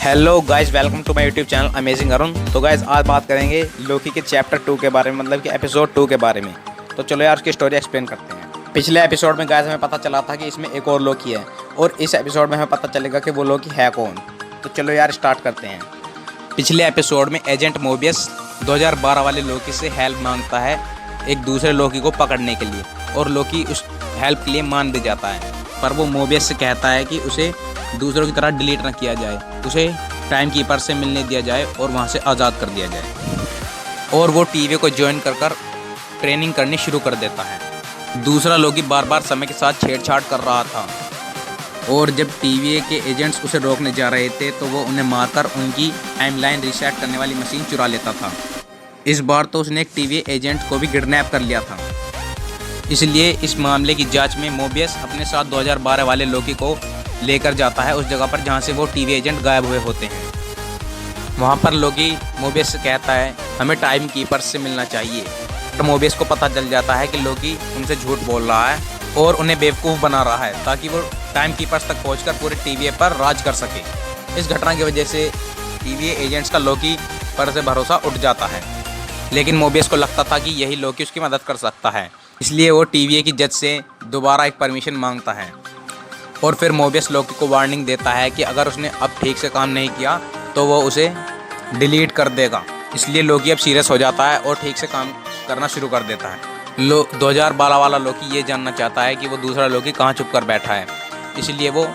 Hello guys, welcome to my YouTube channel amazing Arun. तो guys आज बात करेंगे लोकी के चैप्टर 2 के बारे में, मतलब कि एपिसोड 2 के बारे में। तो चलो यार उसकी स्टोरी एक्सप्लेन करते हैं। पिछले एपिसोड में गाइस हमें पता चला था कि इसमें एक और लोकी है, और इस एपिसोड में हमें पता चलेगा कि वो लोकी है कौन। तो चलो यार स्टार्ट करते हैं। पिछले एपिसोड में एजेंट मोबियस 2012 वाले लोकी से हेल्प मांगता है एक दूसरे लोकी को पकड़ने के लिए, और लोकी उस हेल्प के लिए मान भी जाता है। पर वो मोबियस से कहता है कि उसे दूसरों की तरह डिलीट न किया जाए, उसे टाइम कीपर से मिलने दिया जाए और वहाँ से आज़ाद कर दिया जाए। और वो टीवी को ज्वाइन कर ट्रेनिंग करनी शुरू कर देता है। दूसरा लोकी बार बार समय के साथ छेड़छाड़ कर रहा था, और जब टीवी के एजेंट्स उसे रोकने जा रहे थे तो वो उन्हें मारकर उनकी टाइमलाइन रीसेट करने वाली मशीन चुरा लेता था। इस बार तो उसने एक टीवी एजेंट को भी किडनैप कर लिया था। इसलिए इस मामले की जांच में मोबियस अपने साथ 2012 वाले लोकी को लेकर जाता है उस जगह पर जहां से वो टीवी एजेंट गायब हुए होते हैं। वहां पर लोकी मोबियस से कहता है हमें टाइम कीपर से मिलना चाहिए। तो मोबियस को पता चल जाता है कि लोकी उनसे झूठ बोल रहा है और उन्हें बेवकूफ़ बना रहा है ताकि वो टाइम कीपर्स तक पहुंचकर पूरे टीवी पर राज कर सके। इस घटना की वजह से टीवी एजेंट्स का लोकी पर से भरोसा उठ जाता है, लेकिन मोबियस को लगता था कि यही लोकी उसकी मदद कर सकता है। इसलिए वो टीवी की जज से दोबारा एक परमिशन मांगता है, और फिर मोबियस लोकी को वार्निंग देता है कि अगर उसने अब ठीक से काम नहीं किया तो वो उसे डिलीट कर देगा। इसलिए लोकी अब सीरियस हो जाता है और ठीक से काम करना शुरू कर देता है। 2012 वाला लोकी ये जानना चाहता है कि वो दूसरा लोकी कहाँ छुप कर बैठा है, इसलिए वो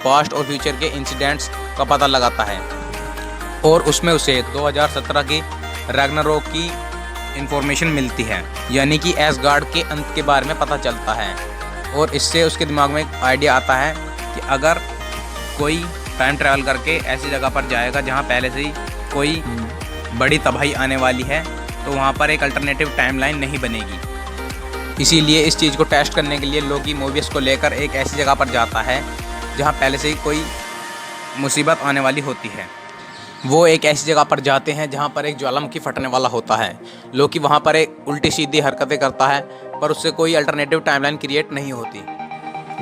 पास्ट और फ्यूचर के इंसिडेंट्स का पता लगाता है, और उसमें उसे 2017 की रैग्नारोक की इंफॉर्मेशन मिलती है, यानी कि एसगार्ड के अंत के बारे में पता चलता है। और इससे उसके दिमाग में एक आइडिया आता है कि अगर कोई टाइम ट्रैवल करके ऐसी जगह पर जाएगा जहां पहले से ही कोई बड़ी तबाही आने वाली है, तो वहां पर एक अल्टरनेटिव टाइमलाइन नहीं बनेगी। इसीलिए इस चीज़ को टेस्ट करने के लिए लोकी मोबियस को लेकर एक ऐसी जगह पर जाता है जहां पहले से ही कोई मुसीबत आने वाली होती है। वो एक ऐसी जगह पर जाते हैं जहां पर एक ज्वालामुखी फटने वाला होता है। लोकी वहां पर एक उल्टी सीधी हरकतें करता है, पर उससे कोई अल्टरनेटिव टाइमलाइन क्रिएट नहीं होती,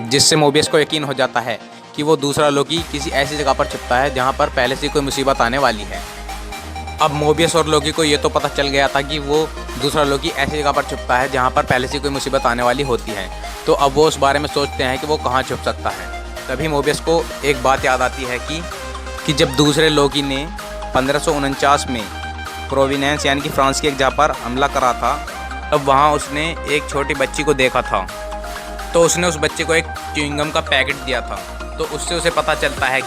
जिससे मोबियस को यकीन हो जाता है कि वो दूसरा लोकी किसी ऐसी जगह पर छुपता है जहां पर पहले से कोई मुसीबत आने वाली है। अब मोबियस और लोकी को ये तो पता चल गया था कि वो दूसरा लोकी ऐसी जगह पर छुपता है जहाँ पर पहले से कोई मुसीबत आने वाली होती है, तो अब वो उस बारे में सोचते हैं कि वो कहाँ छुप सकता है। तभी मोबियस को एक बात याद आती है कि जब दूसरे लोकी ने 1549 में प्रोविनेंस यानी कि फ्रांस की एक जगह पर हमला करा था, तब वहाँ उसने एक छोटी बच्ची को देखा था। तो उसने उस बच्चे को एक च्युइंगम का पैकेट दिया था, तो उससे उसे पता चलता है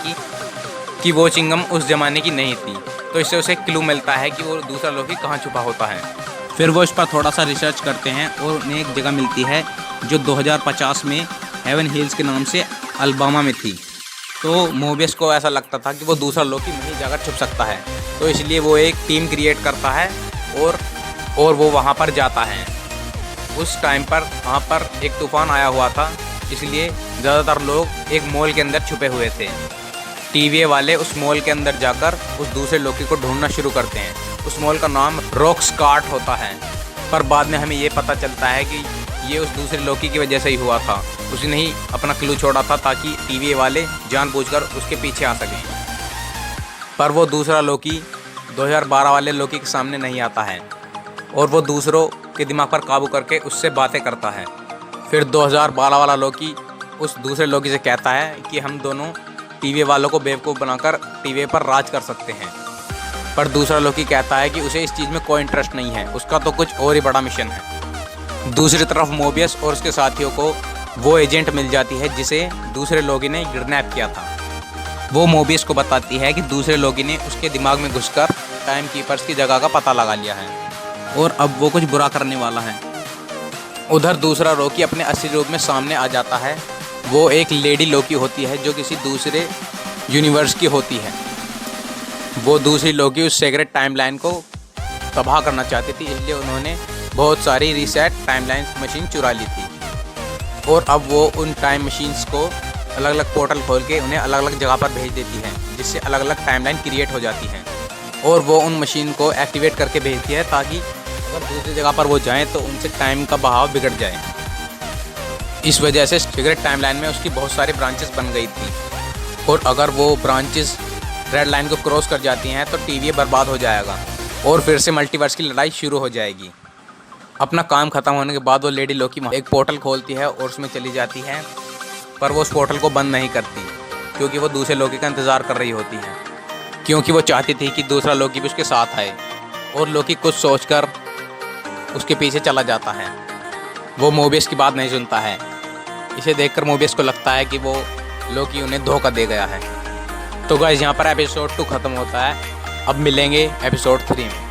कि वो च्युइंगम उस ज़माने की नहीं थी। तो इससे उसे क्लू मिलता है कि वो दूसरा लोकी कहाँ छुपा होता है। फिर वो इस पर थोड़ा सा रिसर्च करते हैं और उन्हें एक जगह मिलती है जो 2050 में हेवन हिल्स के नाम से अलबामा में थी। तो मोबियस को ऐसा लगता था कि वो दूसरा लोकी वहीं जाकर छुप सकता है, तो इसलिए वो एक टीम क्रिएट करता है और वो वहाँ पर जाता है। उस टाइम पर वहाँ पर एक तूफ़ान आया हुआ था, इसलिए ज़्यादातर लोग एक मॉल के अंदर छुपे हुए थे। टीवी वाले उस मॉल के अंदर जाकर उस दूसरे लोकी को ढूंढना शुरू करते हैं। उस मॉल का नाम रॉक्सकार्ट होता है, पर बाद में हमें ये पता चलता है कि ये उस दूसरे लोकी की वजह से ही हुआ था। उसने ही अपना क्लू छोड़ा था ताकि टीवी वाले जानबूझकर उसके पीछे आ सकें। पर वो दूसरा लोकी 2012 वाले लोकी के सामने नहीं आता है, और वो दूसरों के दिमाग पर काबू करके उससे बातें करता है। फिर 2012 वाला लोकी उस दूसरे लोकी से कहता है कि हम दोनों टीवी वालों को बेवकूफ़ बनाकर टीवी पर राज कर सकते हैं। पर दूसरा लोकी कहता है कि उसे इस चीज़ में कोई इंटरेस्ट नहीं है, उसका तो कुछ और ही बड़ा मिशन है। दूसरी तरफ मोबियस और उसके साथियों को वो एजेंट मिल जाती है जिसे दूसरे लोकी ने किडनैप किया था। वो मोबियस को बताती है कि दूसरे लोकी ने उसके दिमाग में घुसकर टाइम कीपर्स की जगह का पता लगा लिया है और अब वो कुछ बुरा करने वाला है। उधर दूसरा लोकी अपने असली रूप में सामने आ जाता है। वो एक लेडी लोकी होती है जो किसी दूसरे यूनिवर्स की होती है। वो दूसरी लोकी उस सेक्रेट टाइमलाइन को तबाह करना चाहती थी, इसलिए उन्होंने बहुत सारी रीसेट टाइमलाइन मशीन चुरा ली थी, और अब वो उन टाइम मशीन्स को अलग अलग पोर्टल खोल के उन्हें अलग अलग जगह पर भेज देती है, जिससे अलग अलग टाइमलाइन क्रिएट हो जाती है। और वो उन मशीन को एक्टिवेट करके भेजती है ताकि अगर दूसरी जगह पर वो जाएं तो उनसे टाइम का बहाव बिगड़ जाए। इस वजह से सीक्रेट टाइमलाइन में उसकी बहुत सारी ब्रांचेस बन गई थी, और अगर वो ब्रांचेस रेड लाइन को क्रॉस कर जाती हैं तो टीवी बर्बाद हो जाएगा और फिर से मल्टीवर्स की लड़ाई शुरू हो जाएगी। अपना काम ख़त्म होने के बाद वो लेडी लोकी एक पोर्टल खोलती है और उसमें चली जाती है, पर वो उस पोर्टल को बंद नहीं करती क्योंकि वो दूसरे लोकी का इंतज़ार कर रही होती है, क्योंकि वो चाहती थी कि दूसरा लोकी भी उसके साथ आए। और लोकी कुछ सोचकर उसके पीछे चला जाता है। वो मोबियस की बात नहीं सुनता है। इसे देखकर मोबियस को लगता है कि वो लोकी उन्हें धोखा दे गया है। तो गाइस यहाँ पर एपिसोड 2 ख़त्म होता है। अब मिलेंगे एपिसोड 3 में।